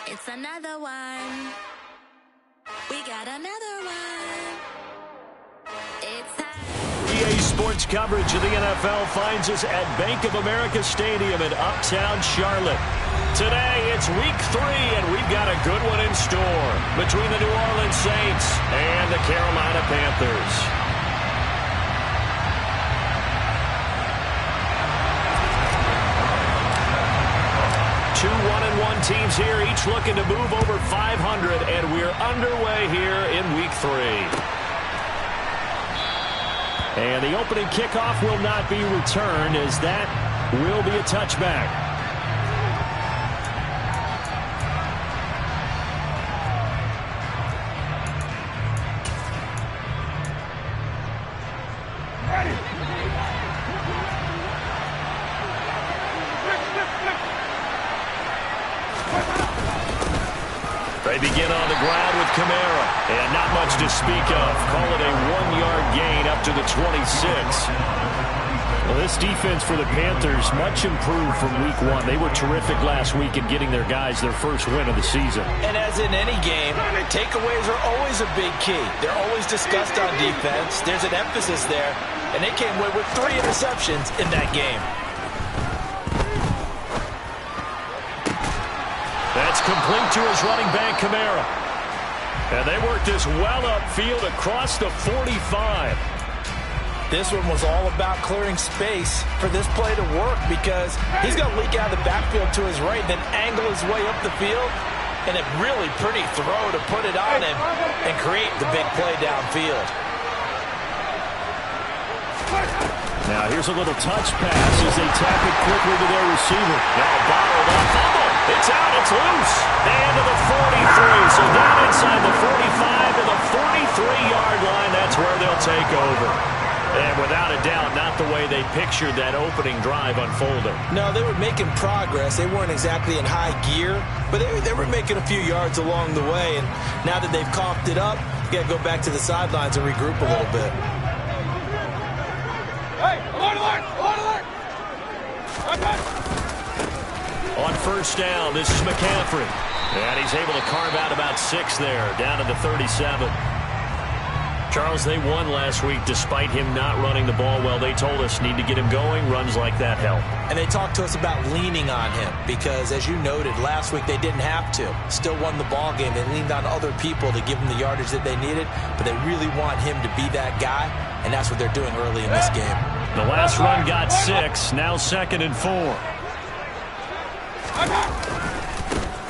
It's another one. We got another one. It's time. EA Sports coverage of the NFL finds us at Bank of America Stadium in Uptown Charlotte. Today, it's week 3, and we've got a good one in store between the New Orleans Saints and the Carolina Panthers. Two 1-1 teams here, each looking to move over 500, and we're underway here in week 3. And the opening kickoff will not be returned, as that will be a touchback. They begin on the ground with Kamara, and not much to speak of. Call it a 1-yard gain up to the 26. Well, this defense for the Panthers, much improved from week 1. They were terrific last week in getting their guys their first win of the season. And as in any game, takeaways are always a big key. They're always discussed on defense. There's an emphasis there, and they came away with 3 interceptions in that game. That's complete to his running back, Kamara. And they worked this well upfield across the 45. This one was all about clearing space for this play to work, because he's going to leak out of the backfield to his right, then angle his way up the field, and a really pretty throw to put it on him and create the big play downfield. Now here's a little touch pass as they tap it quickly to their receiver. Now bottled up, fumble. It's out, it's loose. And to the 43. So down inside the 45 to the 43-yard line. That's where they'll take over. And without a doubt, not the way they pictured that opening drive unfolding. No, they were making progress. They weren't exactly in high gear, but they were making a few yards along the way. And now that they've coughed it up, you got to go back to the sidelines and regroup a little bit. Hey, alert! On first down, this is McCaffrey. And he's able to carve out about 6 there, down to the 37. Charles, they won last week despite him not running the ball well. They told us need to get him going. Runs like that help. And they talked to us about leaning on him because, as you noted, last week they didn't have to. Still won the ball game. They leaned on other people to give them the yardage that they needed, but they really want him to be that guy, and that's what they're doing early in this game. The last run got 6, now 2nd and 4.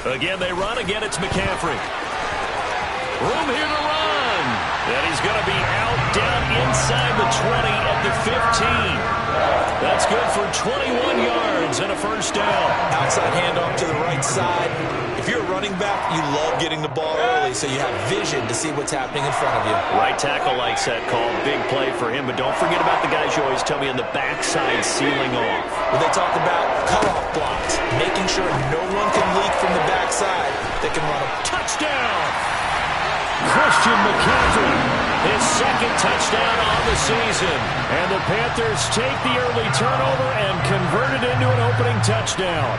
Again, they run. Again, it's McCaffrey. Room here to run. And he's going to be out down inside the 20 at the 15. That's good for 21 yards and a first down. Outside handoff to the right side. If you're a running back, you love getting the ball early so you have vision to see what's happening in front of you. Right tackle likes that call. Big play for him, but don't forget about the guys you always tell me on the backside sealing off. Well, they talked about cutoff blocks, making sure no one can leak from the backside that can run a touchdown. Christian McCaffrey, his 2nd touchdown on the season. And the Panthers take the early turnover and convert it into an opening touchdown.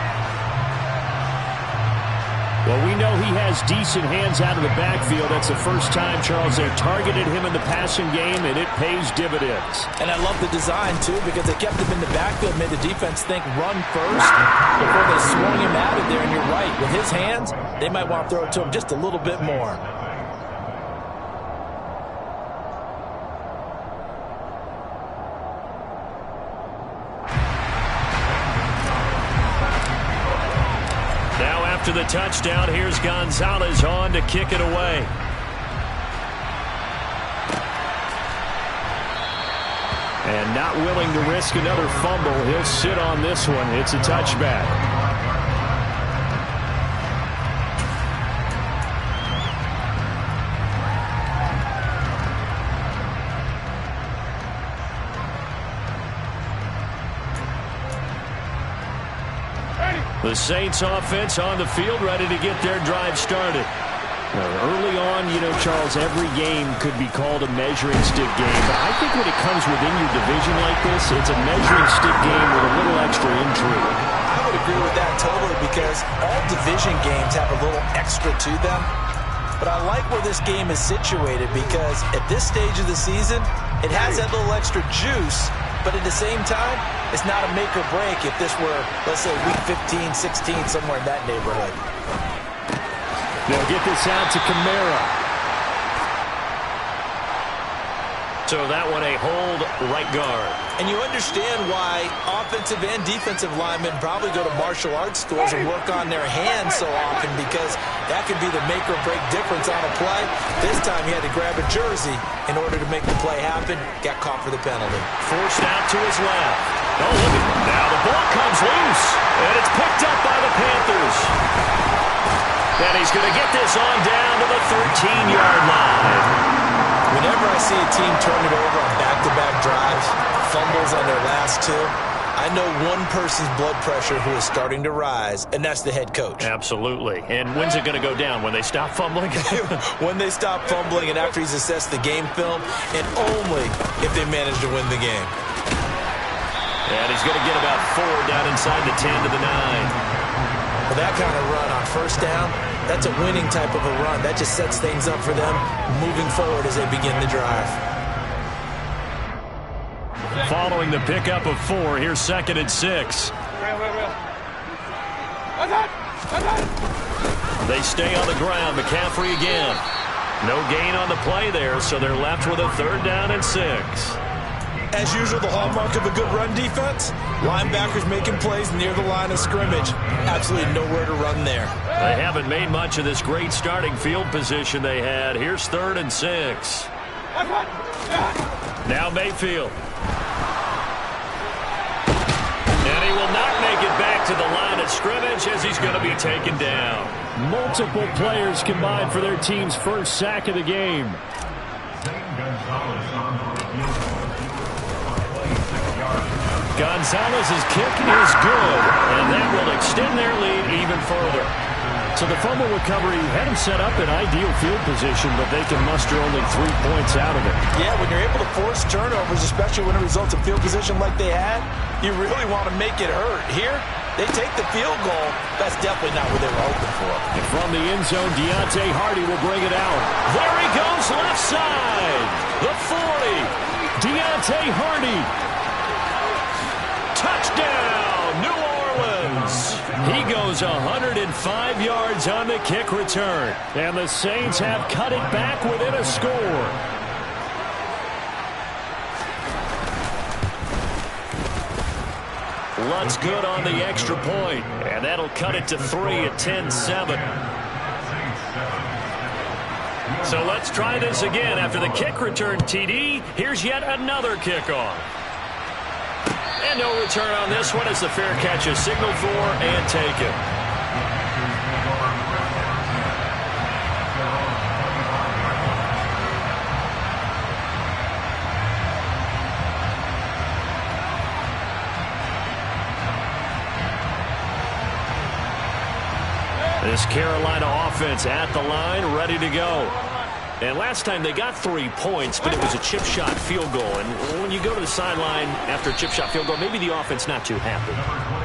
Well, we know he has decent hands out of the backfield. That's the first time, Charles, they've targeted him in the passing game, and it pays dividends. And I love the design, too, because they kept him in the backfield, made the defense think run first before they swung him out of there. And you're right, with his hands, they might want to throw it to him just a little bit more. To the touchdown, here's Gonzalez on to kick it away. And not willing to risk another fumble, he'll sit on this one. It's a touchback. The Saints offense on the field, ready to get their drive started. Early on, Charles, every game could be called a measuring stick game. But I think when it comes within your division like this, it's a measuring stick game with a little extra intrigue. I would agree with that totally because all division games have a little extra to them. But I like where this game is situated because at this stage of the season, it has that little extra juice. But at the same time, it's not a make or break if this were, let's say, week 15, 16, somewhere in that neighborhood. They'll get this out to Kamara. So that one a hold right guard. And you understand why offensive and defensive linemen probably go to martial arts schools and work on their hands so often because that could be the make or break difference on a play. This time he had to grab a jersey in order to make the play happen. Got caught for the penalty. Forced out to his left. Oh, look at it. Now the ball comes loose, and it's picked up by the Panthers. And he's going to get this on down to the 13-yard line. Whenever I see a team turn it over on back-to-back drives, fumbles on their last two, I know one person's blood pressure who is starting to rise, and that's the head coach. Absolutely. And when's it going to go down? When they stop fumbling? When they stop fumbling and after he's assessed the game film, and only if they manage to win the game. And he's going to get about 4 down inside the 10 to the 9. Well, that kind of run on first down, that's a winning type of a run. That just sets things up for them moving forward as they begin the drive. Following the pickup of 4, here's 2nd and 6. They stay on the ground. McCaffrey again. No gain on the play there, so they're left with a 3rd down and 6. As usual, the hallmark of a good run defense, linebackers making plays near the line of scrimmage. Absolutely nowhere to run there. They haven't made much of this great starting field position they had. Here's 3rd and 6. Now Mayfield. And he will not make it back to the line of scrimmage as he's going to be taken down. Multiple players combined for their team's first sack of the game. Gonzalez's kick is good, and that will extend their lead even further. So the fumble recovery had them set up in ideal field position, but they can muster only 3 points out of it. Yeah, when you're able to force turnovers, especially when it results in field position like they had, you really want to make it hurt. Here, they take the field goal. That's definitely not what they were hoping for. And from the end zone, Deontay Hardy will bring it out. There he goes, left side. The 40. Deontay Hardy. Touchdown, New Orleans. He goes 105 yards on the kick return. And the Saints have cut it back within a score. Lutt's good on the extra point, and that'll cut it to 3 at 10-7. So let's try this again. After the kick return TD, here's yet another kickoff. And no return on this one as the fair catch is signaled for and taken. This Carolina offense at the line, ready to go. And last time they got 3 points, but it was a chip shot field goal. And when you go to the sideline after a chip shot field goal, maybe the offense not too happy.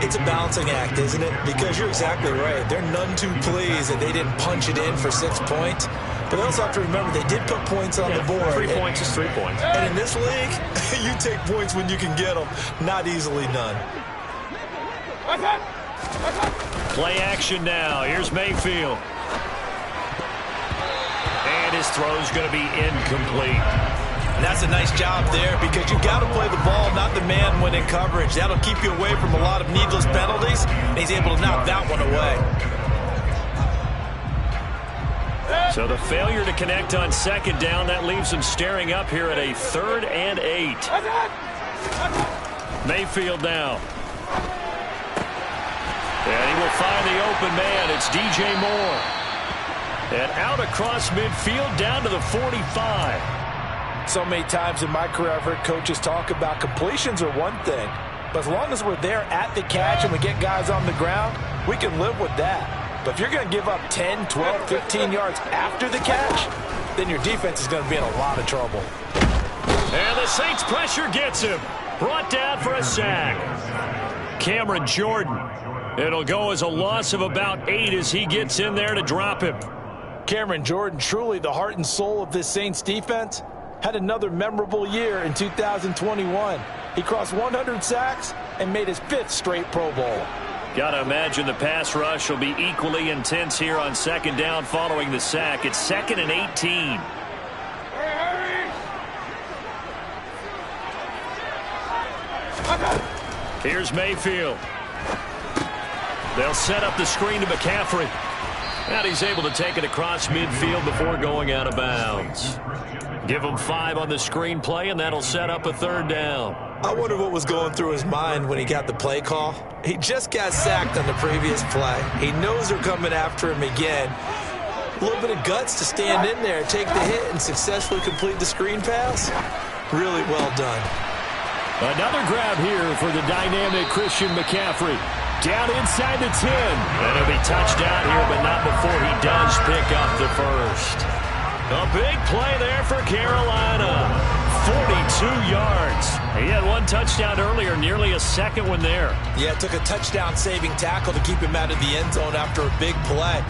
It's a balancing act, isn't it? Because you're exactly right. They're none too pleased that they didn't punch it in for 6 points. But they also have to remember they did put points on the board. 3 points is 3 points. And in this league, you take points when you can get them. Not easily done. Play action now. Here's Mayfield. And his throw's going to be incomplete. And that's a nice job there because you've got to play the ball, not the man when in coverage. That'll keep you away from a lot of needless penalties, and he's able to knock that one away. So the failure to connect on 2nd down, that leaves him staring up here at a 3rd and 8. Mayfield now. And he will find the open man. It's DJ Moore. And out across midfield down to the 45. So many times in my career I've heard coaches talk about completions are one thing. But as long as we're there at the catch and we get guys on the ground, we can live with that. But if you're going to give up 10, 12, 15 yards after the catch, then your defense is going to be in a lot of trouble. And the Saints pressure gets him. Brought down for a sack. Cameron Jordan. It'll go as a loss of about 8 as he gets in there to drop him. Cameron Jordan, truly the heart and soul of this Saints defense, had another memorable year in 2021. He crossed 100 sacks and made his 5th straight Pro Bowl. Got to imagine the pass rush will be equally intense here on second down following the sack. It's 2nd and 18. Here's Mayfield. They'll set up the screen to McCaffrey. And he's able to take it across midfield before going out of bounds. Give him 5 on the screen play, and that'll set up a 3rd down. I wonder what was going through his mind when he got the play call. He just got sacked on the previous play. He knows they're coming after him again. A little bit of guts to stand in there, take the hit, and successfully complete the screen pass. Really well done. Another grab here for the dynamic Christian McCaffrey. Down inside the 10. And he'll be touched out here, but not before he does pick up the first. A big play there for Carolina. 42 yards. He had 1 touchdown earlier, nearly a 2nd one there. Yeah, it took a touchdown-saving tackle to keep him out of the end zone after a big play.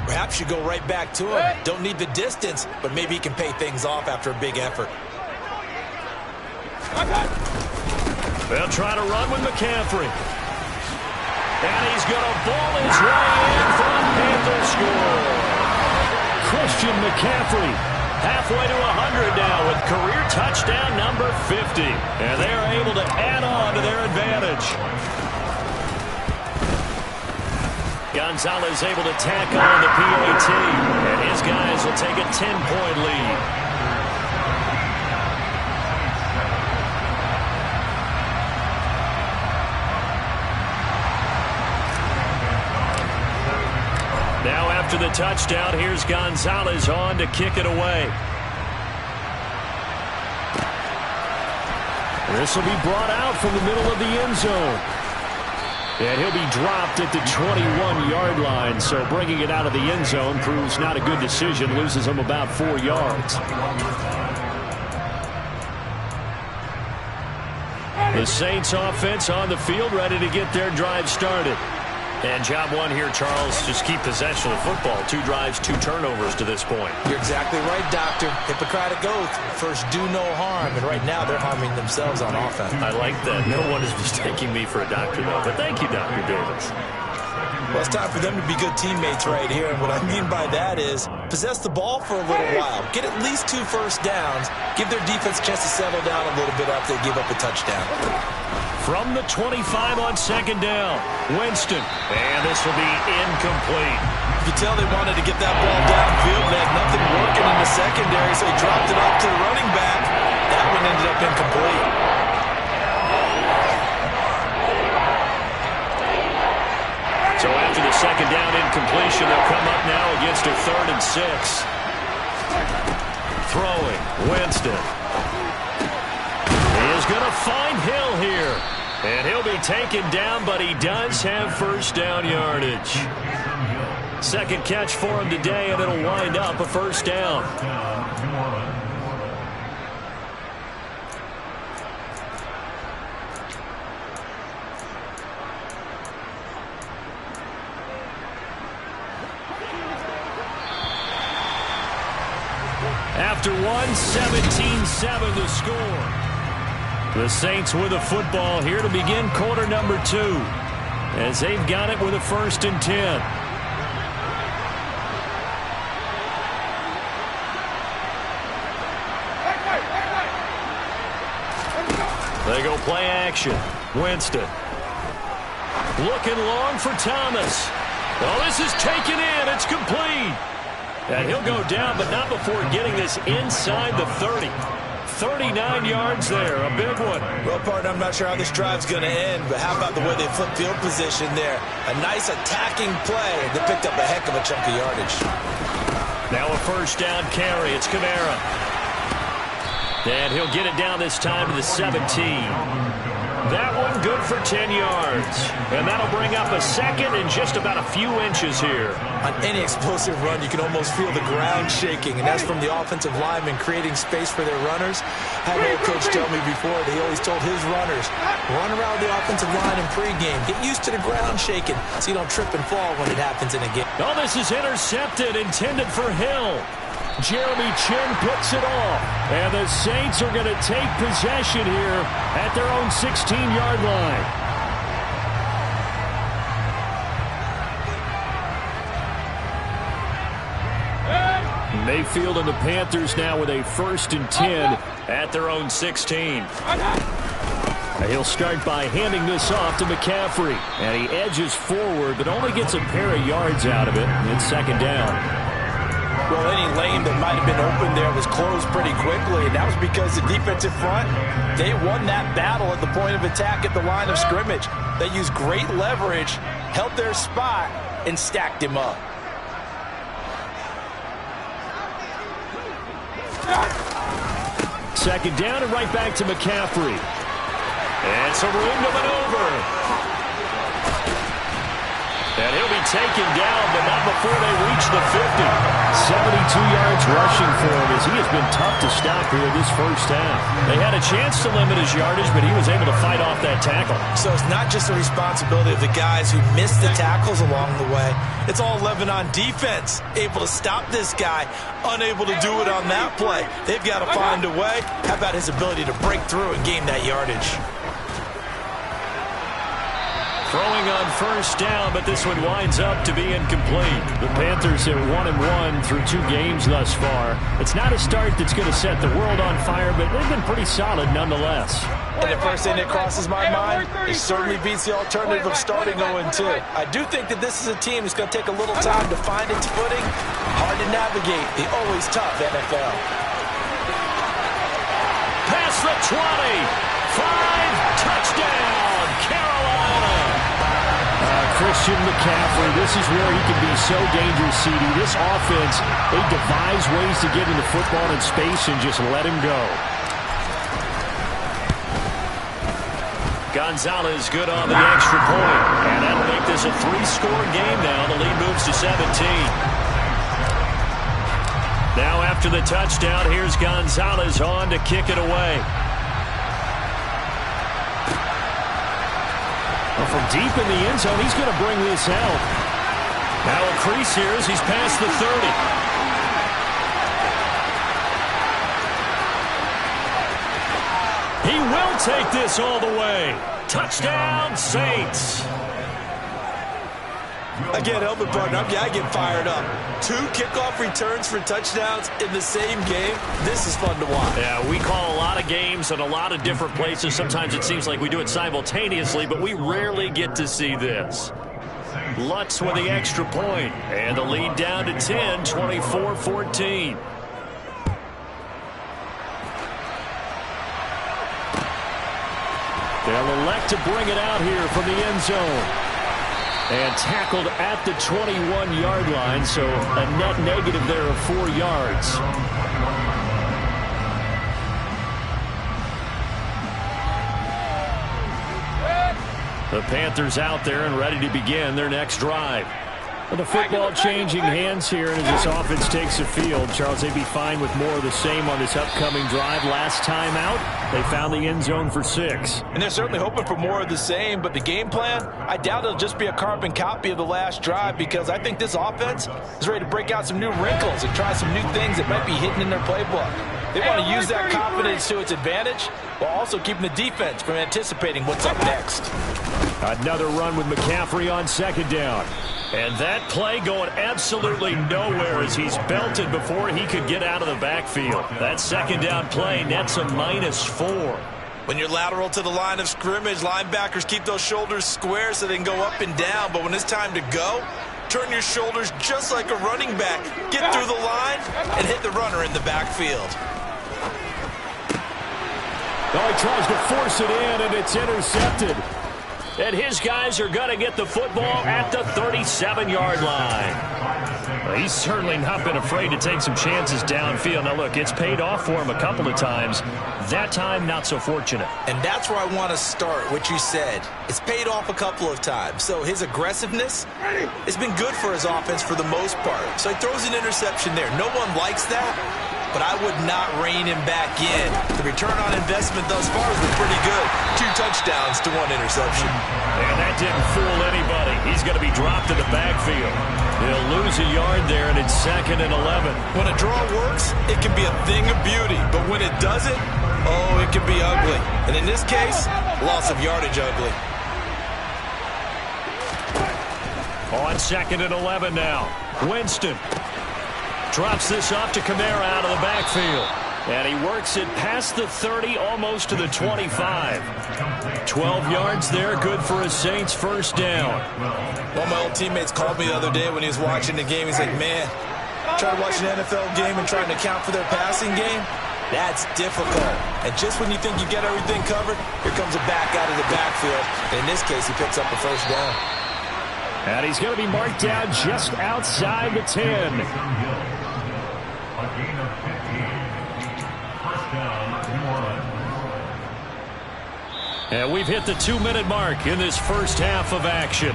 Perhaps you go right back to him. Don't need the distance, but maybe he can pay things off after a big effort. They'll try to run with McCaffrey. And he's going to ball his way in for a Panther score. Christian McCaffrey halfway to 100 now with career touchdown number 50. And they are able to add on to their advantage. Gonzalez able to tack on the PAT. And his guys will take a 10-point lead. Now after the touchdown, here's Gonzalez on to kick it away. This will be brought out from the middle of the end zone. And he'll be dropped at the 21-yard line, so bringing it out of the end zone proves not a good decision, loses him about 4 yards. The Saints offense on the field, ready to get their drive started. And job 1 here, Charles, just keep possession of football. 2 drives, 2 turnovers to this point. You're exactly right, Doctor. Hippocratic oath. First, do no harm. And right now, they're harming themselves on offense. I like that. No one is mistaking me for a doctor, though. But thank you, Dr. Davis. Well, it's time for them to be good teammates right here. And what I mean by that is possess the ball for a little while. Get at least 2 first downs. Give their defense a chance to settle down a little bit after they give up a touchdown. From the 25 on second down, Winston. And this will be incomplete. You can tell they wanted to get that ball downfield. They had nothing working in the secondary, so he dropped it off to the running back. That one ended up incomplete. So after the second down incompletion, they'll come up now against a 3rd and 6. Throwing, Winston. He is going to find Hill here. And he'll be taken down, but he does have first down yardage. Second catch for him today, and it'll wind up a first down. After 17-7 the score. The Saints with the football here to begin quarter number 2. As they've got it with a 1st and 10. They go play action. Winston. Looking long for Thomas. Oh, this is taken in. It's complete. And he'll go down, but not before getting this inside the 30. 39 yards there, a big one. Well, partner, I'm not sure how this drive's going to end, but how about the way they flip field position there? A nice attacking play. They picked up a heck of a chunk of yardage. Now a first down carry. It's Kamara. And he'll get it down this time to the 17. That one good for 10 yards. And that'll bring up a second and just about a few inches here. On any explosive run, you can almost feel the ground shaking, and that's from the offensive linemen creating space for their runners. I had an old coach tell me before that he always told his runners, run around the offensive line in pregame. Get used to the ground shaking so you don't trip and fall when it happens in a game. Oh, this is intercepted, intended for Hill. Jeremy Chinn picks it off. And the Saints are going to take possession here at their own 16-yard line. Mayfield and the Panthers now with a 1st and 10 at their own 16. He'll start by handing this off to McCaffrey. And he edges forward, but only gets a pair of yards out of it. It's 2nd down. Well, any lane that might have been open there was closed pretty quickly, and that was because the defensive front, they won that battle at the point of attack at the line of scrimmage. They used great leverage, held their spot, and stacked him up. Second down and right back to McCaffrey. And some room to maneuver. And he'll be taken down, but not before they reach the 50. 72 yards rushing for him as he has been tough to stop here this first half. They had a chance to limit his yardage, but he was able to fight off that tackle. So it's not just the responsibility of the guys who missed the tackles along the way. It's all 11 on defense, able to stop this guy, unable to do it on that play. They've got to find a way. How about his ability to break through and gain that yardage? Throwing on 1st down, but this one winds up to be incomplete. The Panthers have 1-1 through 2 games thus far. It's not a start that's going to set the world on fire, but they've been pretty solid nonetheless. And the first thing that crosses my mind, it certainly beats the alternative of starting 0-2. I do think that this is a team that's going to take a little time to find its footing. Hard to navigate the always tough NFL. Past the 20. 5, touchdown, Carolina. Christian McCaffrey, this is where he can be so dangerous, CD. This offense, they devise ways to get into football in space and just let him go. Gonzalez good on the extra point. And that'll make this a 3-score game now. The lead moves to 17. Now after the touchdown, here's Gonzalez on to kick it away. Well, from deep in the end zone, he's going to bring this out. Now a crease here as he's past the 30. He will take this all the way. Touchdown, Saints. I can't help it, partner. I get fired up. 2 kickoff returns for touchdowns in the same game. This is fun to watch. Yeah, we call a lot of games in a lot of different places. Sometimes it seems like we do it simultaneously, but we rarely get to see this. Lutz with the extra point, and the lead down to 10, 24-14. They'll elect to bring it out here from the end zone. And tackled at the 21-yard line, so a net negative there of 4 yards. The Panthers out there and ready to begin their next drive. Well, the football changing hands here, and as this offense takes the field, Charles, they'd be fine with more of the same on this upcoming drive. Last time out, they found the end zone for 6. And they're certainly hoping for more of the same, but the game plan, I doubt it'll just be a carbon copy of the last drive, because I think this offense is ready to break out some new wrinkles and try some new things that might be hidden in their playbook. They want to use that confidence to its advantage while also keeping the defense from anticipating what's up next. Another run with McCaffrey on 2nd down. And that play going absolutely nowhere as he's belted before he could get out of the backfield. That 2nd down play nets a -4. When you're lateral to the line of scrimmage, linebackers keep those shoulders square so they can go up and down. But when it's time to go, turn your shoulders just like a running back. Get through the line and hit the runner in the backfield. Oh, he tries to force it in, and it's intercepted. And his guys are going to get the football at the 37-yard line. He's certainly not been afraid to take some chances downfield. Now, look, it's paid off for him a couple of times. That time, not so fortunate. And that's where I want to start, what you said. It's paid off a couple of times. So his aggressiveness has been good for his offense for the most part. So he throws an interception there. No one likes that, but I would not rein him back in. The return on investment thus far has been pretty good. 2 touchdowns to 1 interception. And that didn't fool anybody. He's going to be dropped in the backfield. He'll lose a yard there, and it's 2nd and 11. When a draw works, it can be a thing of beauty. But when it doesn't, oh, it can be ugly. And in this case, loss of yardage ugly. On 2nd and 11 now. Winston drops this off to Kamara out of the backfield. And he works it past the 30, almost to the 25. 12 yards there, good for a Saints first down. One of my old teammates called me the other day when he was watching the game. He's like, man, trying to watch an NFL game and trying to account for their passing game, that's difficult. And just when you think you get everything covered, here comes a back out of the backfield. And in this case, he picks up a first down. And he's going to be marked down just outside the 10. And we've hit the 2-minute mark in this first half of action.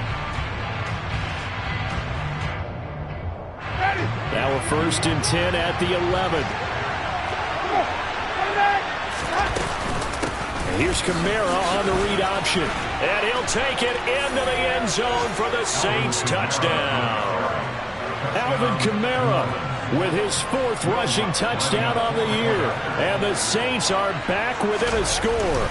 Now a 1st and 10 at the 11. And here's Kamara on the read option. And he'll take it into the end zone for the Saints touchdown. Alvin Kamara with his 4th rushing touchdown on the year. And the Saints are back within a score.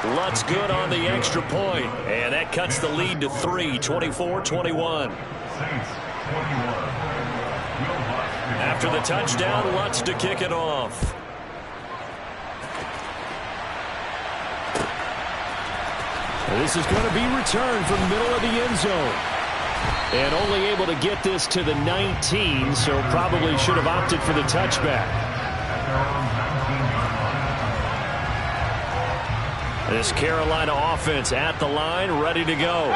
Lutz good on the extra point, and that cuts the lead to 3, 24-21. After the touchdown, Lutz to kick it off. And this is going to be returned from the middle of the end zone. And only able to get this to the 19, so probably should have opted for the touchback. This Carolina offense at the line, ready to go.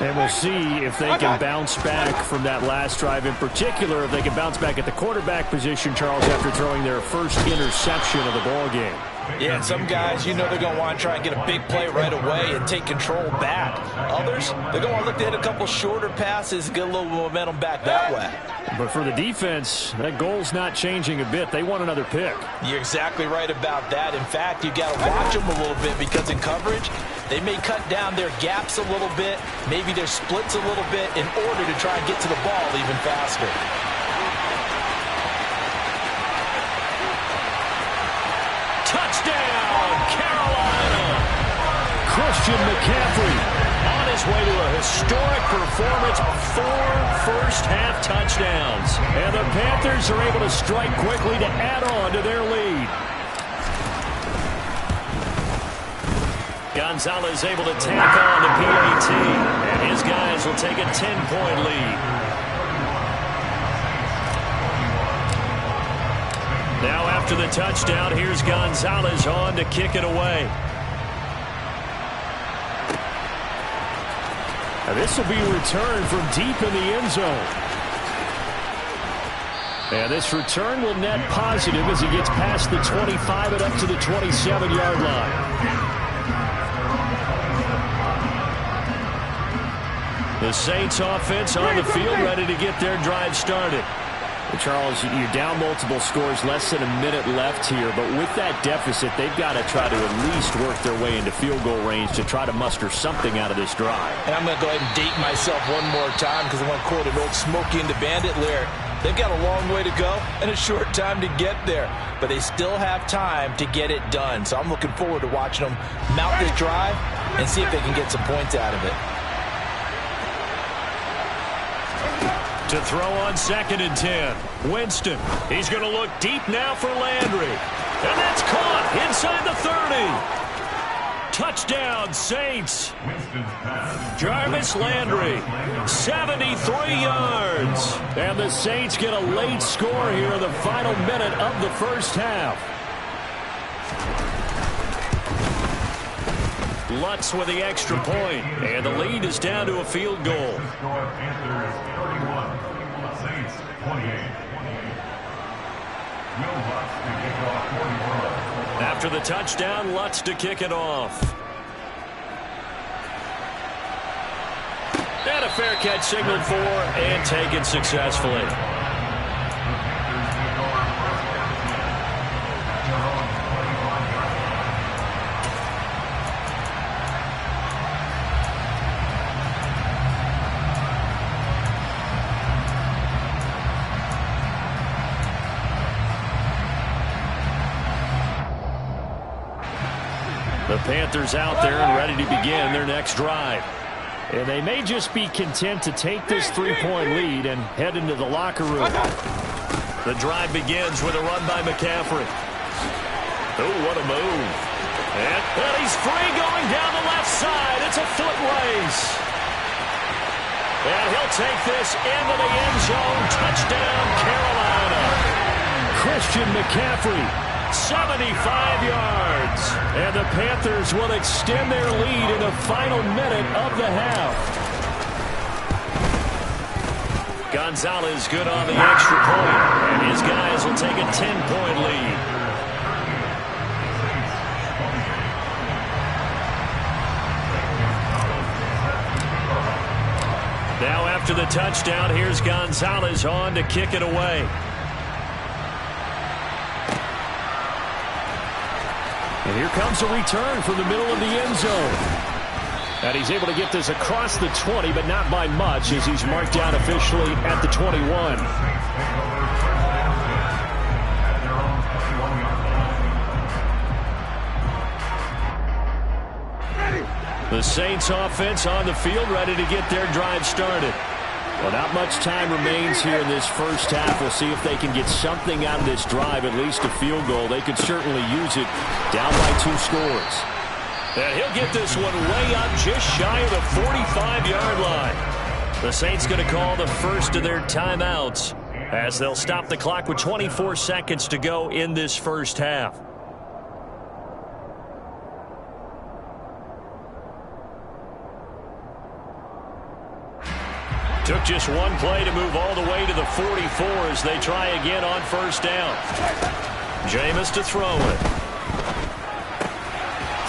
And we'll see if they can bounce back from that last drive. In particular, if they can bounce back at the quarterback position, Charles, after throwing their first interception of the ball game. Yeah, and some guys, you know they're going to want to try and get a big play right away and take control back. Others, they're going to want to look to hit a couple shorter passes, get a little momentum back that way. But for the defense, that goal's not changing a bit. They want another pick. You're exactly right about that. In fact, you got to watch them a little bit because in coverage, they may cut down their gaps a little bit, maybe their splits a little bit in order to try and get to the ball even faster. Touchdown, Carolina! Christian McCaffrey on his way to a historic performance, 4 first-half touchdowns. And the Panthers are able to strike quickly to add on to their lead. Gonzalez able to tack on to PAT, and his guys will take a 10-point lead. Now after the touchdown, here's Gonzalez on to kick it away. Now this will be returned from deep in the end zone. And this return will net positive as he gets past the 25 and up to the 27-yard line. The Saints offense on the field ready to get their drive started. Charles, you're down multiple scores, less than a minute left here, but with that deficit, they've got to try to at least work their way into field goal range to try to muster something out of this drive. And I'm going to go ahead and date myself one more time because I want to quote an old Smokey and the Bandit lyric. They've got a long way to go and a short time to get there, but they still have time to get it done. So I'm looking forward to watching them mount this drive and see if they can get some points out of it. To throw on 2nd and 10. Winston. He's going to look deep now for Landry. And that's caught inside the 30. Touchdown, Saints. Jarvis Landry, 73 yards. And the Saints get a late score here in the final minute of the first half. Lutz with the extra point, and the lead is down to a field goal. After the touchdown, Lutz to kick it off. And a fair catch signaled for and taken successfully. The Panthers out there and ready to begin their next drive. And they may just be content to take this 3-point lead and head into the locker room. The drive begins with a run by McCaffrey. Oh, what a move. And he's free going down the left side. It's a foot race. And he'll take this into the end zone. Touchdown, Carolina. Christian McCaffrey. 75 yards. And the Panthers will extend their lead in the final minute of the half. Gonzalez good on the extra point. And his guys will take a 10-point lead. Now after the touchdown, here's Gonzalez on to kick it away. And here comes a return from the middle of the end zone. And he's able to get this across the 20, but not by much, as he's marked down officially at the 21. The Saints offense on the field, ready to get their drive started. Well, not much time remains here in this first half. We'll see if they can get something out of this drive, at least a field goal. They could certainly use it down by 2 scores. And he'll get this one way up just shy of the 45-yard line. The Saints going to call the first of their timeouts as they'll stop the clock with 24 seconds to go in this first half. Took just one play to move all the way to the 44 as they try again on first down. Jameis to throw it.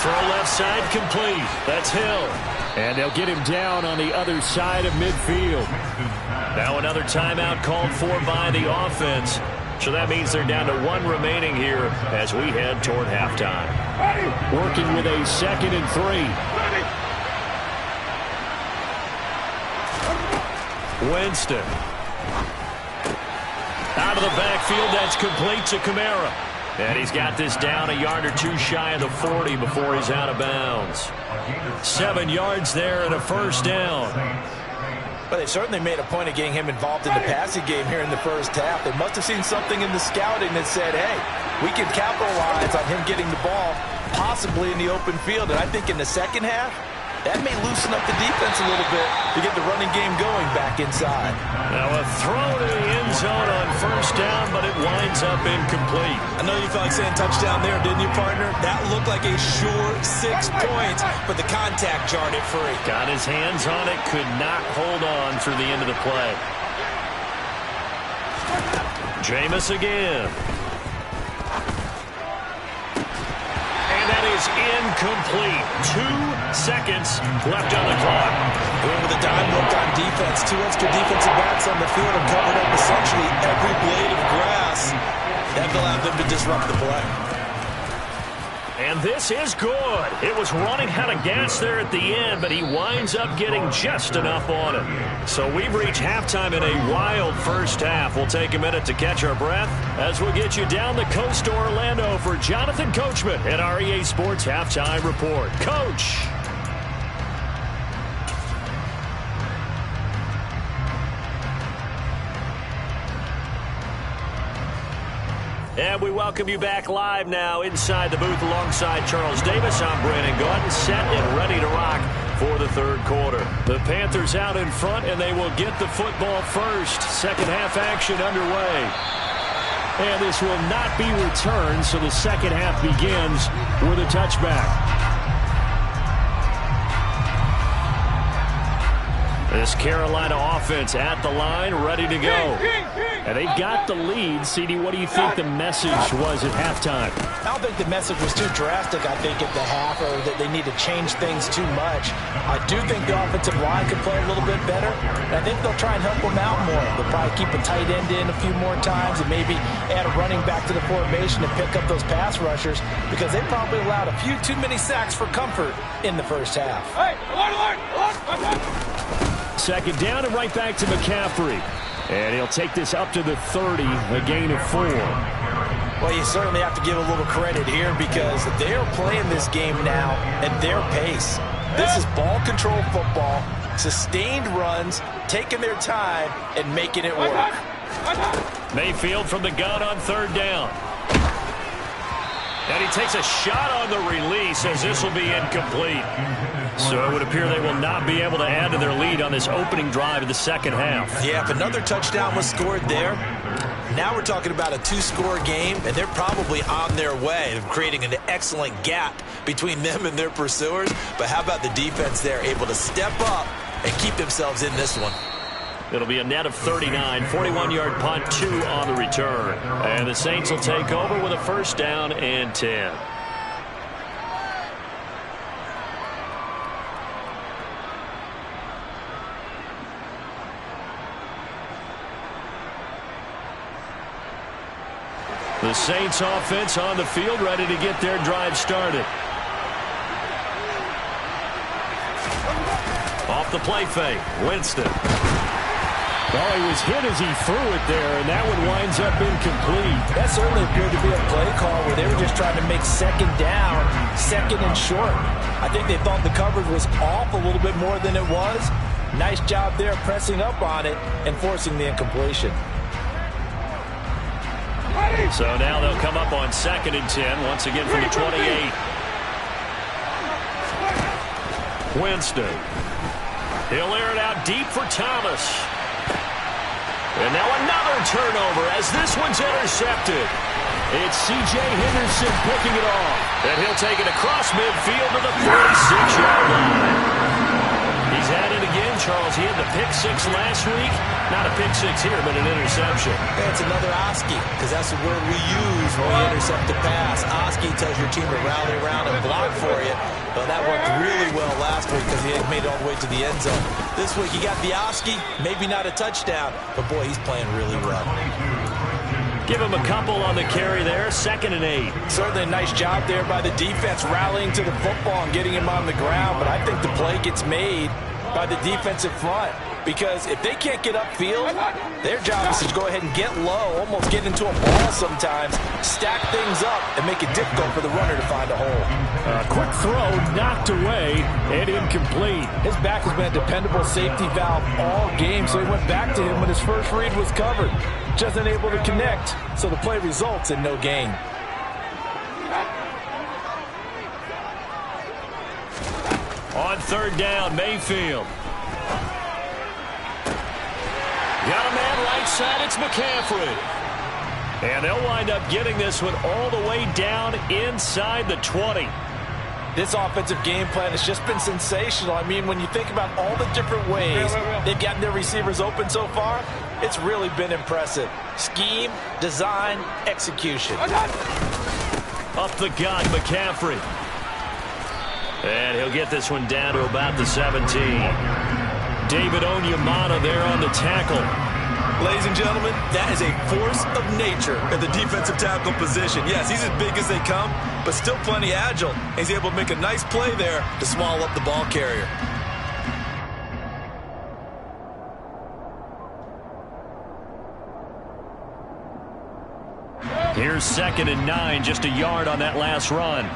Throw left side complete. That's Hill. And they'll get him down on the other side of midfield. Now another timeout called for by the offense. So that means they're down to 1 remaining here as we head toward halftime. Working with a 2nd and 3. Winston. Out of the backfield, that's complete to Kamara. And he's got this down a yard or 2 shy of the 40 before he's out of bounds. 7 yards there and a first down. But they certainly made a point of getting him involved in the passing game here in the first half. They must have seen something in the scouting that said, hey, we can capitalize on him getting the ball possibly in the open field. And I think in the second half, that may loosen up the defense a little bit to get the running game going back inside. Now a throw to the end zone on first down, but it winds up incomplete. I know you felt like saying touchdown there, didn't you, partner? That looked like a sure 6 points, but the contact jarred it free. Got his hands on it, could not hold on through the end of the play. Jameis again. Is incomplete. 2 seconds left on the clock. Going with a dime look on defense. 2 extra defensive backs on the field and covered up essentially every blade of grass. That allowed them to disrupt the play. And this is good. It was running out of gas there at the end, but he winds up getting just enough on it. So we've reached halftime in a wild first half. We'll take a minute to catch our breath as we'll get you down the coast to Orlando for Jonathan Coachman at our EA Sports Halftime Report. Coach. And we welcome you back live now inside the booth alongside Charles Davis. I'm Brandon Gaudin, set and ready to rock for the third quarter. The Panthers out in front, and they will get the football first. Second half action underway. And this will not be returned, so the second half begins with a touchback. This Carolina offense at the line, ready to go. And they've got the lead. CD, what do you think the message was at halftime? I don't think the message was too drastic, I think, at the half, or that they need to change things too much. I do think the offensive line could play a little bit better, and I think they'll try and help them out more. They'll probably keep a tight end in a few more times and maybe add a running back to the formation and pick up those pass rushers, because they probably allowed a few too many sacks for comfort in the first half. Hey, alert. Second down and right back to McCaffrey. And he'll take this up to the 30, a gain of 4. Well, you certainly have to give a little credit here because they're playing this game now at their pace. This is ball control football, sustained runs, taking their time, and making it work. Mayfield from the gun on third down. And he takes a shot on the release as this will be incomplete. So it would appear they will not be able to add to their lead on this opening drive of the second half. Yeah, if another touchdown was scored there, now we're talking about a two-score game, and they're probably on their way of creating an excellent gap between them and their pursuers. But how about the defense there, able to step up and keep themselves in this one? It'll be a net of 39, 41-yard punt, 2 on the return. And the Saints will take over with a first down and 10. The Saints offense on the field, ready to get their drive started. Off the play fake, Winston. Well, he was hit as he threw it there, and that one winds up incomplete. That certainly appeared to be a play call where they were just trying to make second down, second and short. I think they thought the coverage was off a little bit more than it was. Nice job there pressing up on it and forcing the incompletion. So now they'll come up on second and 10, once again from the 28. Winston. He'll air it out deep for Thomas. And now another turnover as this one's intercepted. It's C.J. Henderson picking it off. And he'll take it across midfield to the 46-yard line. He's had it again, Charles. He had the pick six last week. Not a pick six here, but an interception. It's another Oski, because that's the word we use when we intercept the pass. Oski tells your team to rally around and block for you. But that worked really well last week because he had made it all the way to the end zone. This week he got the Oski, maybe not a touchdown, but boy, he's playing really well. Give him a couple on the carry there, 2nd and 8. Certainly a nice job there by the defense rallying to the football and getting him on the ground, but I think the play gets made by the defensive front. Because if they can't get upfield, their job is to go ahead and get low, almost get into a ball sometimes, stack things up, and make it difficult for the runner to find a hole. Quick throw, knocked away, and incomplete. His back has been a dependable safety valve all game, so he went back to him when his first read was covered. Just unable to connect, so the play results in no gain. On third down, Mayfield. Got a man right side, it's McCaffrey. And they'll wind up getting this one all the way down inside the 20. This offensive game plan has just been sensational. I mean, when you think about all the different ways they've gotten their receivers open so far, it's really been impressive. Scheme, design, execution. Up the gut, McCaffrey. And he'll get this one down to about the 17. David Onyemata there on the tackle. Ladies and gentlemen, that is a force of nature at the defensive tackle position. Yes, he's as big as they come, but still plenty agile. He's able to make a nice play there to swallow up the ball carrier. Here's 2nd and 9, just a yard on that last run.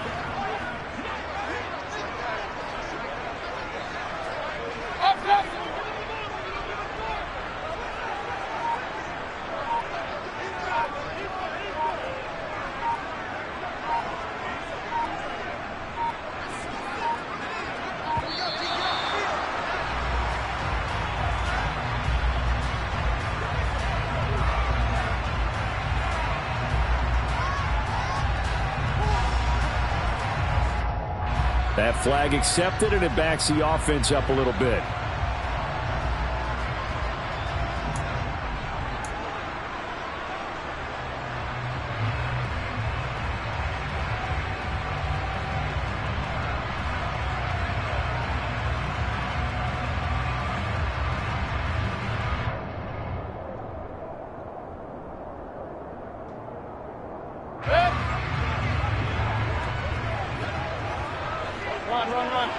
That flag accepted, and it backs the offense up a little bit. Run.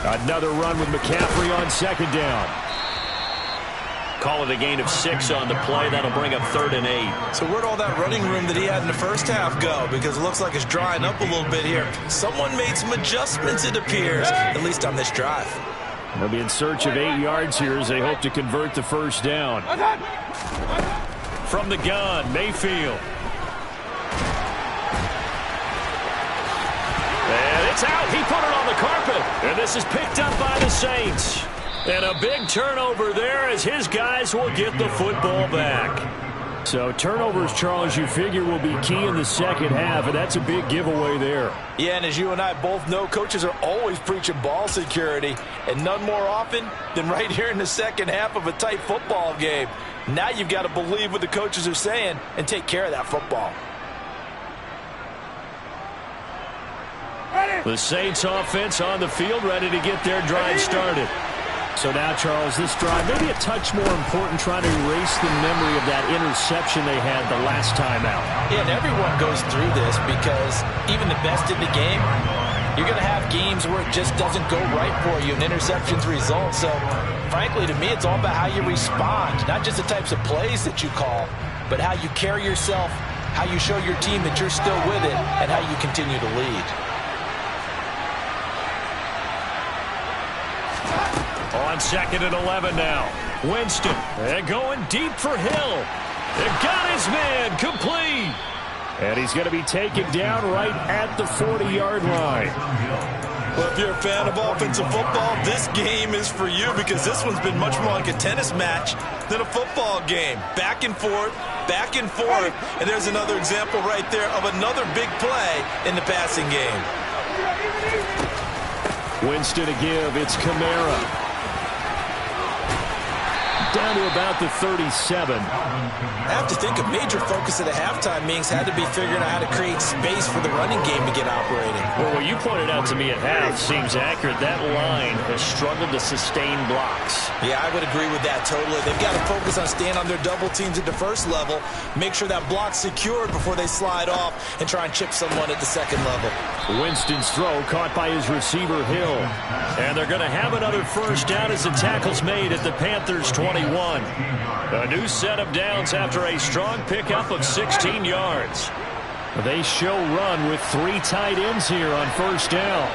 Another run with McCaffrey on second down. Call it a gain of 6 on the play. That'll bring up 3rd and 8. So where'd all that running room that he had in the first half go? Because it looks like it's drying up a little bit here. Someone made some adjustments, it appears, at least on this drive. They'll be in search of 8 yards here as they hope to convert the first down. From the gun, Mayfield. And it's out. He put it on the carpet. And this is picked up by the Saints. And a big turnover there as his guys will get the football back. So turnovers, Charles, you figure will be key in the second half, and that's a big giveaway there. Yeah, and as you and I both know, coaches are always preaching ball security, and none more often than right here in the second half of a tight football game. Now you've got to believe what the coaches are saying and take care of that football. The Saints offense on the field, ready to get their drive started. So now, Charles, this drive maybe a touch more important, trying to erase the memory of that interception they had the last time out. Yeah, and everyone goes through this because even the best in the game, you're going to have games where it just doesn't go right for you and interceptions result. So, frankly, to me, it's all about how you respond, not just the types of plays that you call, but how you carry yourself, how you show your team that you're still with it, and how you continue to lead. On 2nd and 11 now. Winston, and going deep for Hill. They got his man complete. And he's going to be taken down right at the 40-yard line. Well, if you're a fan of offensive football, this game is for you because this one's been much more like a tennis match than a football game. Back and forth, and there's another example right there of another big play in the passing game. Winston to give, it's Kamara. Down to about the 37. I have to think a major focus of the halftime meetings had to be figuring out how to create space for the running game to get operating. Well, what you pointed out to me at half seems accurate. That line has struggled to sustain blocks. Yeah, I would agree with that totally. They've got to focus on staying on their double teams at the first level, make sure that block's secured before they slide off and try and chip someone at the second level. Winston's throw caught by his receiver, Hill. And they're going to have another first down as the tackle's made at the Panthers' 21. A new set of downs after a strong pickup of 16 yards. They show run with 3 tight ends here on first down.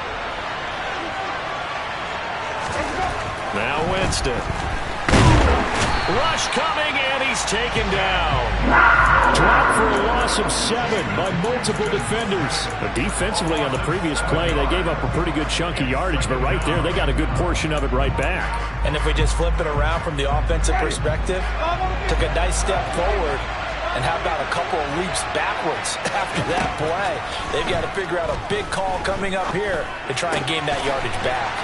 Now Winston. Rush coming, and he's taken down. Dropped for a loss of 7 by multiple defenders. But defensively on the previous play, they gave up a pretty good chunk of yardage, but right there, they got a good portion of it right back. And if we just flip it around from the offensive perspective, took a nice step forward, and how about a couple of leaps backwards after that play? They've got to figure out a big call coming up here to try and gain that yardage back.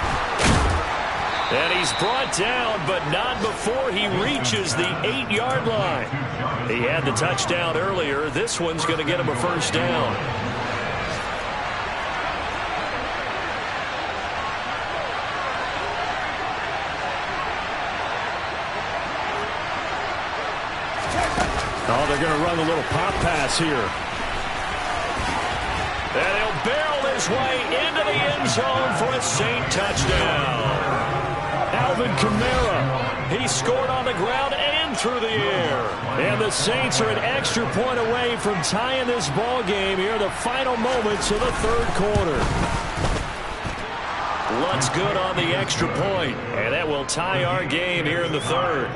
And he's brought down, but not before he reaches the 8-yard line. He had the touchdown earlier. This one's going to get him a first down. Oh, they're going to run a little pop pass here. And he'll barrel his way into the end zone for a Saint touchdown. Alvin Kamara. He scored on the ground and through the air. And the Saints are an extra point away from tying this ball game here, the final moments of the third quarter. Lutz good on the extra point, and that will tie our game here in the third.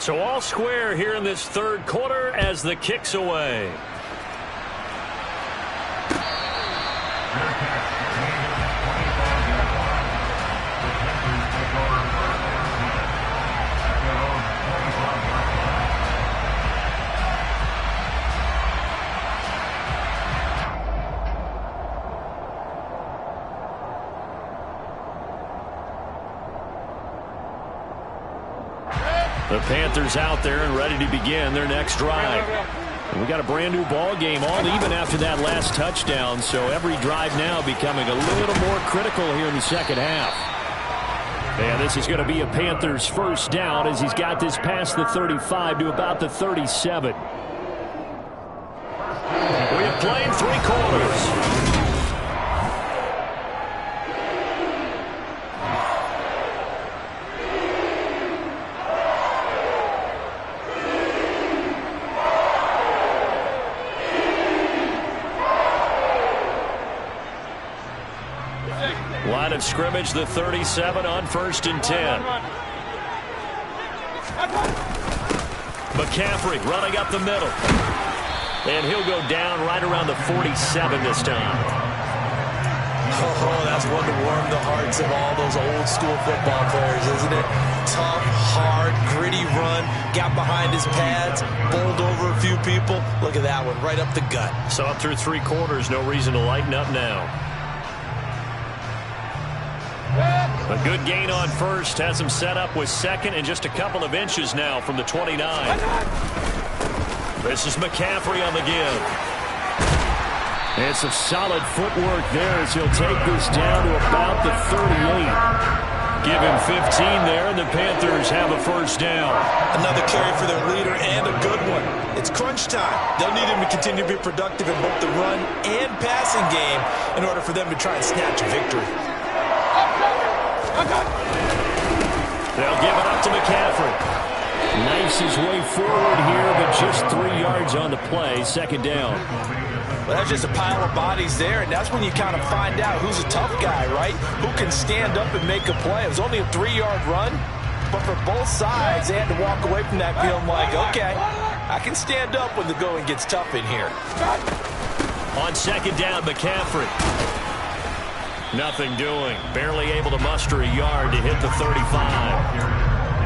So all square here in this third quarter as the kick's away. The Panthers out there and ready to begin their next drive. And we got a brand new ball game, all even after that last touchdown. So every drive now becoming a little more critical here in the second half. And this is going to be a Panthers first down as he's got this past the 35 to about the 37. We have played 3 quarters. Line of scrimmage, the 37 on 1st and 10. McCaffrey running up the middle. And he'll go down right around the 47 this time. Oh, that's one to warm the hearts of all those old school football players, isn't it? Tough, hard, gritty run. Got behind his pads, bowled over a few people. Look at that one, right up the gut. So up through 3 quarters, no reason to lighten up now. A good gain on first, has him set up with second and just a couple of inches now from the 29. This is McCaffrey on the give. And some solid footwork there as he'll take this down to about the 38. Give him 15 there, and the Panthers have a first down. Another carry for their leader and a good one. It's crunch time. They'll need him to continue to be productive in both the run and passing game in order for them to try and snatch a victory. They'll give it up to McCaffrey. Knifes his way forward here, but just 3 yards on the play. Second down. Well, that's just a pile of bodies there, and that's when you kind of find out who's a tough guy, right? Who can stand up and make a play. It was only a 3-yard run, but for both sides, they had to walk away from that feeling like, okay, I can stand up when the going gets tough in here. On second down, McCaffrey. Nothing doing. Barely able to muster a yard to hit the 35.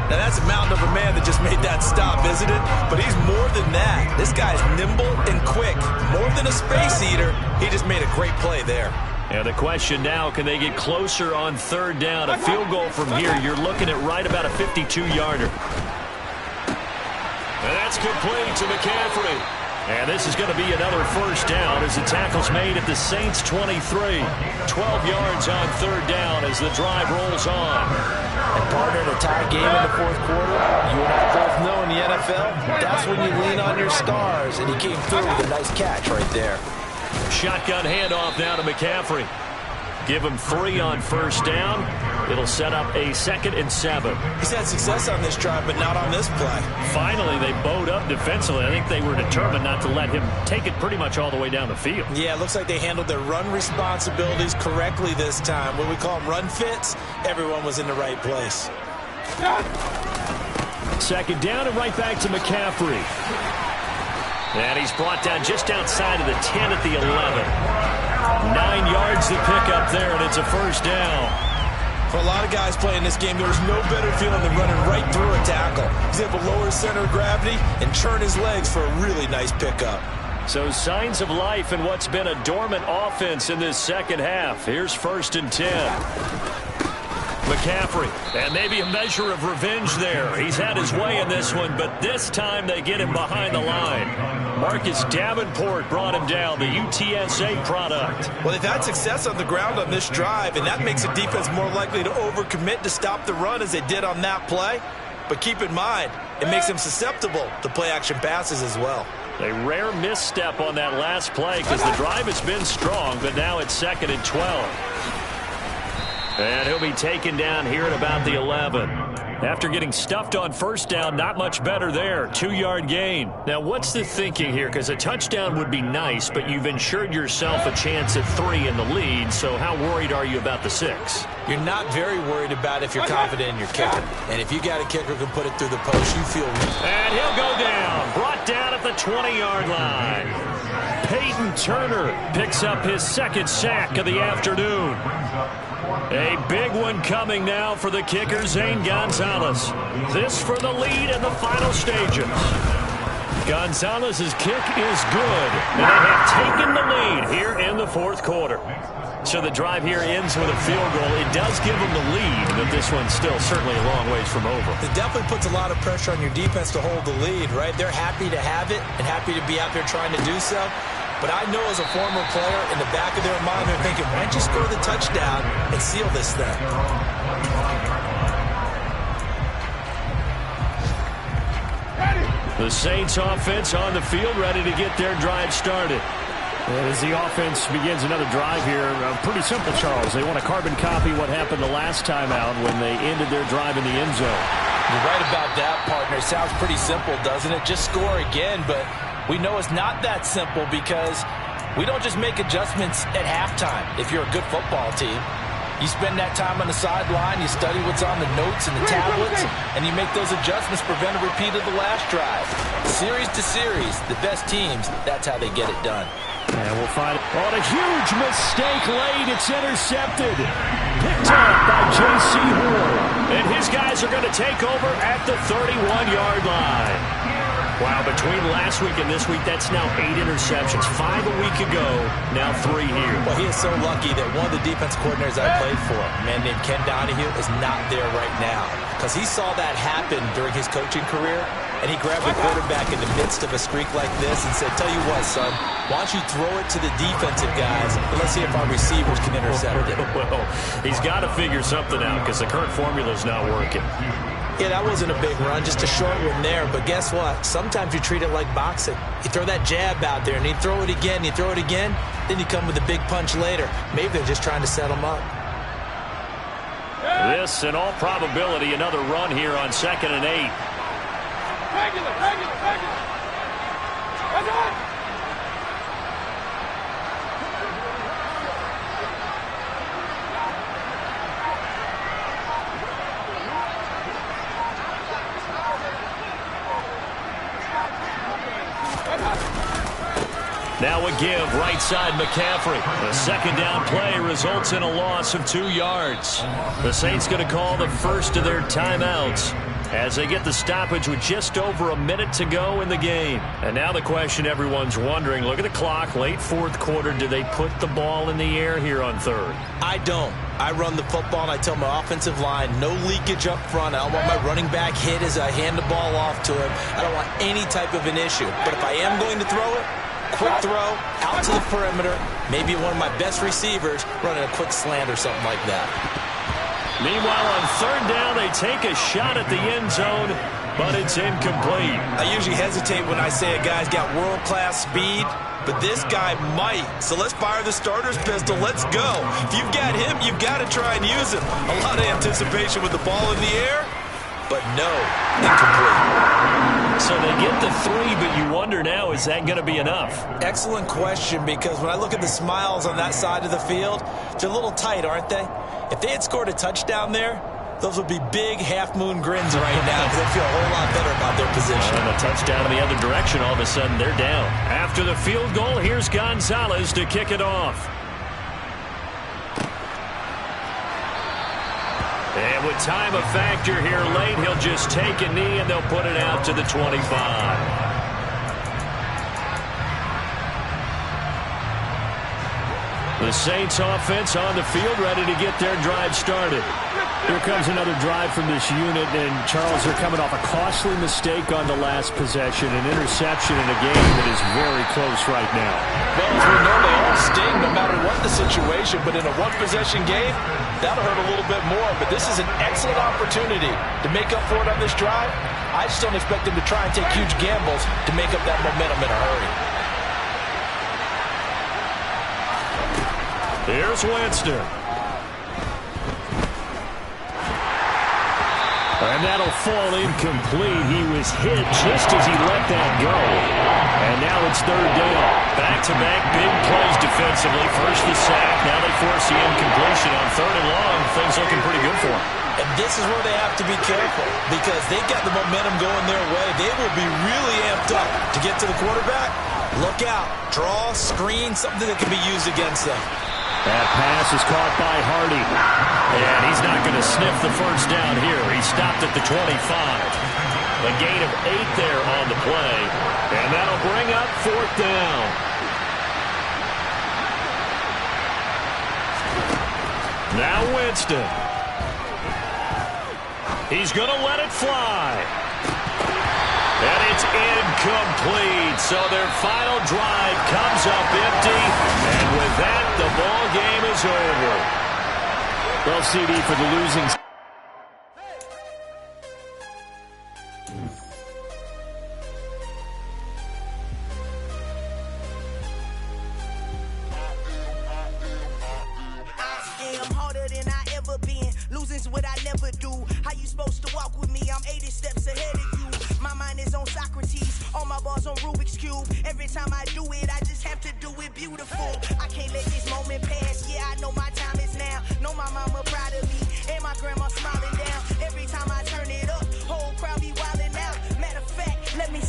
Now, that's a mountain of a man that just made that stop, isn't it? But he's more than that. This guy's nimble and quick. More than a space eater, he just made a great play there. And the question now, can they get closer on third down? A field goal from here, you're looking at right about a 52-yarder. And that's complete to McCaffrey. And this is going to be another first down as the tackle's made at the Saints' 23. 12 yards on third down as the drive rolls on. And partner, in a tie game in the fourth quarter, you and I both know in the NFL, that's when you lean on your stars, and he came through with a nice catch right there. Shotgun handoff now to McCaffrey. Give him 3 on first down. It'll set up a 2nd and 7. He's had success on this drive, but not on this play. Finally, they bowed up defensively. I think they were determined not to let him take it pretty much all the way down the field. Yeah, it looks like they handled their run responsibilities correctly this time. What we call them run fits, everyone was in the right place. Second down and right back to McCaffrey. And he's brought down just outside of the 10 at the 11. 9 yards to pick up there, and it's a first down. For a lot of guys playing this game, there's no better feeling than running right through a tackle. He's able to lower his center of gravity and turn his legs for a really nice pickup. So signs of life in what's been a dormant offense in this second half. Here's 1st and 10. McCaffrey, and maybe a measure of revenge there. He's had his way in this one, but this time they get him behind the line. Marcus Davenport brought him down, the UTSA product. Well, they've had success on the ground on this drive, and that makes the defense more likely to overcommit to stop the run as they did on that play. But keep in mind, it makes them susceptible to play-action passes as well. A rare misstep on that last play because the drive has been strong, but now it's 2nd and 12. And he'll be taken down here at about the 11. After getting stuffed on first down, not much better there. 2-yard gain. Now, what's the thinking here? Because a touchdown would be nice, but you've ensured yourself a chance at 3 in the lead, so how worried are you about the 6? You're not very worried about if you're confident in your kicker. And if you got a kicker who can put it through the post, you feel... And he'll go down. Brought down at the 20-yard line. Peyton Turner picks up his 2nd sack of the afternoon. A big one coming now for the kicker, Zane Gonzalez. This for the lead in the final stages. Gonzalez's kick is good. And they have taken the lead here in the fourth quarter. So the drive here ends with a field goal. It does give them the lead, but this one's still certainly a long ways from over. It definitely puts a lot of pressure on your defense to hold the lead, right? They're happy to have it and happy to be out there trying to do so. But I know as a former player, in the back of their mind, they're thinking, why don't you score the touchdown and seal this thing? The Saints offense on the field, ready to get their drive started. As the offense begins another drive here, pretty simple, Charles. They want to carbon copy what happened the last time out when they ended their drive in the end zone. You're right about that, partner. Sounds pretty simple, doesn't it? Just score again, but we know it's not that simple because we don't just make adjustments at halftime if you're a good football team. You spend that time on the sideline, you study what's on the notes and the tablets, and you make those adjustments, prevent a repeat of the last drive. Series to series, the best teams, that's how they get it done. And we'll find it. On a huge mistake late. It's intercepted. Picked up by J.C. Horn. And his guys are going to take over at the 31-yard line. Wow, between last week and this week, that's now 8 interceptions. 5 a week ago, now 3 here. Well, he is so lucky that one of the defense coordinators I played for, a man named Ken Donahue, is not there right now. Because he saw that happen during his coaching career, and he grabbed the quarterback in the midst of a streak like this and said, tell you what, son, why don't you throw it to the defensive guys, and let's see if our receivers can intercept it. Well, he's got to figure something out because the current formula's not working. Yeah, that wasn't a big run, just a short one there. But guess what? Sometimes you treat it like boxing. You throw that jab out there, and you throw it again, you throw it again, then you come with a big punch later. Maybe they're just trying to set them up. This, in all probability, another run here on 2nd and 8. Regular. That's right. Now a give, right side McCaffrey. The second down play results in a loss of 2 yards. The Saints going to call the first of their timeouts as they get the stoppage with just over a minute to go in the game. And now the question everyone's wondering, look at the clock, late fourth quarter, do they put the ball in the air here on third? I don't. I run the football and I tell my offensive line, no leakage up front. I don't want my running back hit as I hand the ball off to him. I don't want any type of an issue. But if I am going to throw it, quick throw, out to the perimeter, maybe one of my best receivers running a quick slant or something like that. Meanwhile, on third down, they take a shot at the end zone, but it's incomplete. I usually hesitate when I say a guy's got world-class speed, but this guy might. So let's fire the starter's pistol. Let's go. If you've got him, you've got to try and use him. A lot of anticipation with the ball in the air, but no, incomplete. So they get the 3, but you wonder now, is that going to be enough? Excellent question, because when I look at the smiles on that side of the field, they're a little tight, aren't they? If they had scored a touchdown there, those would be big half-moon grins right now because they feel a whole lot better about their position. And a touchdown in the other direction, all of a sudden they're down. After the field goal, here's Gonzalez to kick it off. And with time a factor here late, he'll just take a knee and they'll put it out to the 25. The Saints offense on the field, ready to get their drive started. Here comes another drive from this unit, and Charles, they're coming off a costly mistake on the last possession, an interception in a game that is very close right now. Well, as we know, they all sting no matter what the situation, but in a one-possession game, that'll hurt a little bit more. But this is an excellent opportunity to make up for it on this drive. I just don't expect them to try and take huge gambles to make up that momentum in a hurry. Here's Winston. And that'll fall incomplete. He was hit just as he let that go. And now it's third down. Back-to-back big plays defensively. First the sack. Now they force the incompletion on third and long. Things looking pretty good for them. And this is where they have to be careful because they've got the momentum going their way. They will be really amped up to get to the quarterback. Look out. Draw, screen, something that can be used against them. That pass is caught by Hardy. And he's not going to sniff the first down here. He stopped at the 25. A gain of 8 there on the play. And that'll bring up 4th down. Now Winston. He's going to let it fly. And it's incomplete. So their final drive comes up empty. And with that, the ball game is over. Well, CD, for the losing